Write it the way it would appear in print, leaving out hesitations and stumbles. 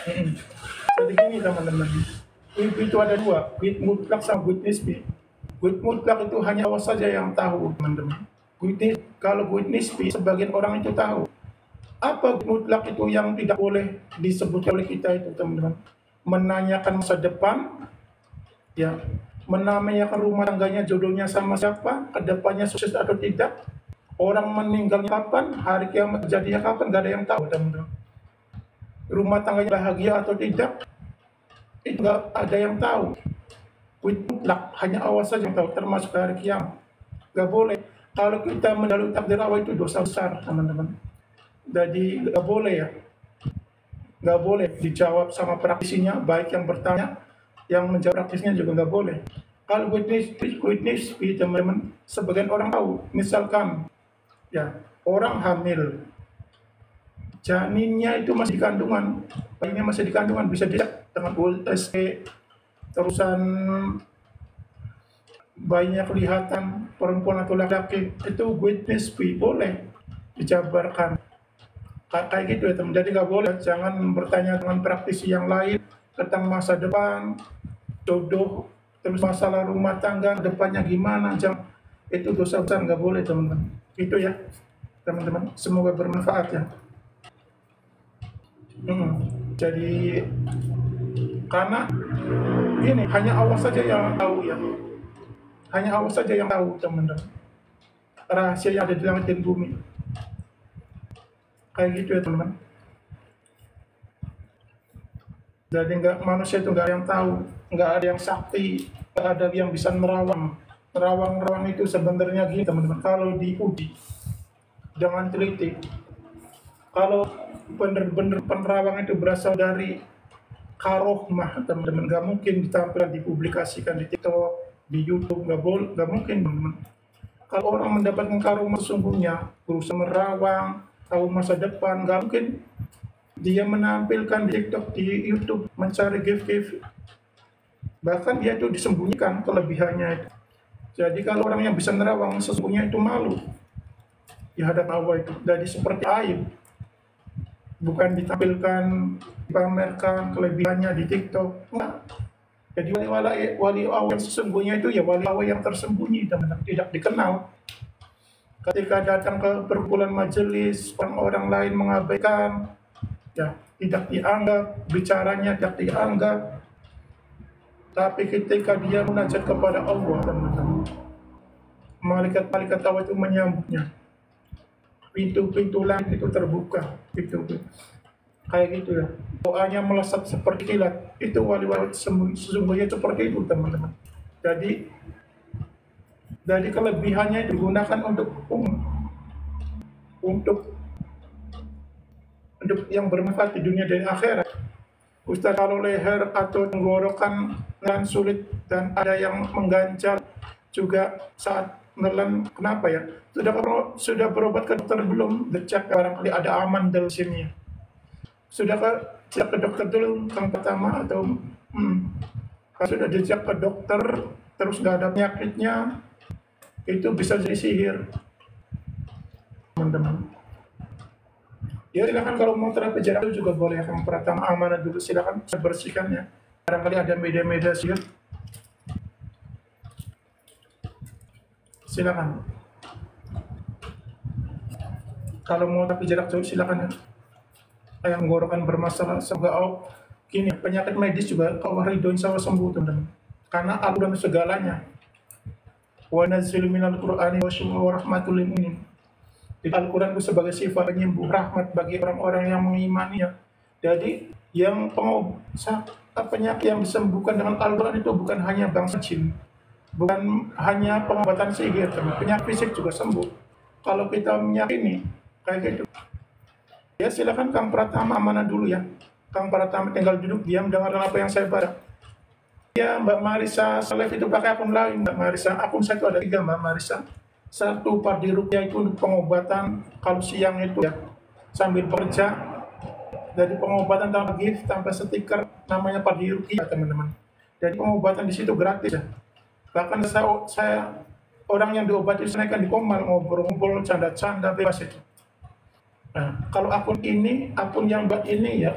Mm. Jadi gini teman-teman, itu ada dua, guide mutlak sama guide nisbi. Guide mutlak itu hanya Allah saja yang tahu teman-teman. Kalau guide nisbi sebagian orang itu tahu. Apa guide mutlak itu yang tidak boleh disebut oleh kita itu teman-teman? Menanyakan masa depan, ya, menanyakan rumah tangganya, jodohnya sama siapa, kedepannya sukses atau tidak, orang meninggalnya kapan, hari kiamat terjadinya kapan, gak ada yang tahu teman-teman. Rumah tangganya bahagia atau tidak, itu nggak ada yang tahu. Mutlak hanya Allah saja yang tahu, termasuk hari kiamat. Nggak boleh. Kalau kita mendalui takdir Allah itu dosa besar, teman-teman. Jadi nggak boleh ya. Nggak boleh dijawab sama praktisinya, baik yang bertanya, yang menjawab praktisnya juga nggak boleh. Kalau witness, teman-teman, sebagian orang tahu. Misalkan, ya, orang hamil, janinnya itu masih di kandungan, bayinya masih di kandungan, bisa dicek dengan USG, terusan bayinya kelihatan perempuan atau laki-laki, itu witness boleh dijabarkan kayak gitu ya teman. Jadi nggak boleh, jangan bertanya dengan praktisi yang lain tentang masa depan, jodoh, terus masalah rumah tangga depannya gimana, jangan. Itu dosa besar, nggak boleh teman-teman. Itu ya teman-teman, semoga bermanfaat ya. Jadi karena ini hanya Allah saja yang tahu ya, hanya Allah saja yang tahu teman-teman, rahasia yang ada di langit dan bumi, kayak gitu ya teman-teman. Jadi manusia itu nggak ada yang tahu, nggak ada yang sakti, nggak ada yang bisa nerawang itu sebenarnya gini teman-teman. Kalau diuji jangan teliti, kalau bener-bener penerawang itu berasal dari karohmah teman-teman, nggak mungkin ditampilkan, dipublikasikan di TikTok, di YouTube, nggak mungkin teman-teman. Kalau orang mendapatkan karohmah sesungguhnya, berusaha merawang, tahu masa depan, nggak mungkin dia menampilkan di TikTok, di YouTube, mencari gift. Bahkan dia itu disembunyikan kelebihannya itu. Jadi kalau orang yang bisa merawang sesungguhnya itu malu di hadapan Allah itu. Jadi seperti aib, bukan ditampilkan, dipamerkan kelebihannya di TikTok. Nah, jadi wali Allah yang sesungguhnya itu ya wali Allah yang tersembunyi, teman-teman, tidak dikenal. Ketika datang ke perkumpulan majelis, orang-orang lain mengabaikan, ya, tidak dianggap, bicaranya tidak dianggap. Tapi ketika dia munajat kepada Allah, teman-teman, malaikat-malaikat Allah itu menyambutnya. Pintu-pintu langit itu terbuka, pintu-pintu. Kayak gitu ya. Doanya melesat seperti kilat. Itu wali-wali sesungguhnya seperti itu, teman-teman. Jadi kelebihannya digunakan untuk yang bermanfaat di dunia dan akhirat. Ustaz, kalau leher atau tenggorokan dan sulit dan ada yang mengganjal juga saat menelan, kenapa ya? Sudah berobat ke dokter belum? Dicek barangkali ada aman dalam sini. Sudah cek ke dokter dulu yang pertama atau kalau sudah dicek ke dokter terus nggak ada penyakitnya, itu bisa jadi sihir, teman-teman. Ya silakan kalau mau terapi jarak itu juga boleh. Yang pertama amanah dulu, silakan bersihkan ya. Barangkali ada media-media sihir. Silakan. Kalau mau terapi jarak jauh silakan ya. Yang menggorokan bermasalah semoga gini, penyakit medis juga kalau ridho insya Allah sembuh teman-teman. Karena Al-Quran segalanya. Wa nazzilu minal Qur'ani wa rahmatul lil mu'minin. Al-Quran itu sebagai sifat penyembuh, rahmat bagi orang-orang yang mengimaninya. Jadi yang penyakit yang disembuhkan dengan Al-Quran itu bukan hanya bangsa jin, bukan hanya pengobatan sihir, penyakit fisik juga sembuh. Kalau kita meyakini kayak gitu. Ya silakan Kang Pratama amanah dulu ya. Kang Pratama tinggal duduk diam dengarkan apa yang saya baca. Ya Mbak Marisa Saleh itu pakai akun lain Mbak Marisa. Akun saya itu ada 3 Mbak Marisa. Satu Pardi Ruqyah itu untuk pengobatan kalau siang itu ya sambil bekerja. Jadi pengobatan tanpa gift, tanpa stiker, namanya Pardi Ruqyah teman-teman. Jadi pengobatan di situ gratis ya. Bahkan saya orang yang diobati saya kan di Komal, ngobrol-ngobrol, canda-canda bebas itu. Nah, kalau akun ini, akun yang buat ini ya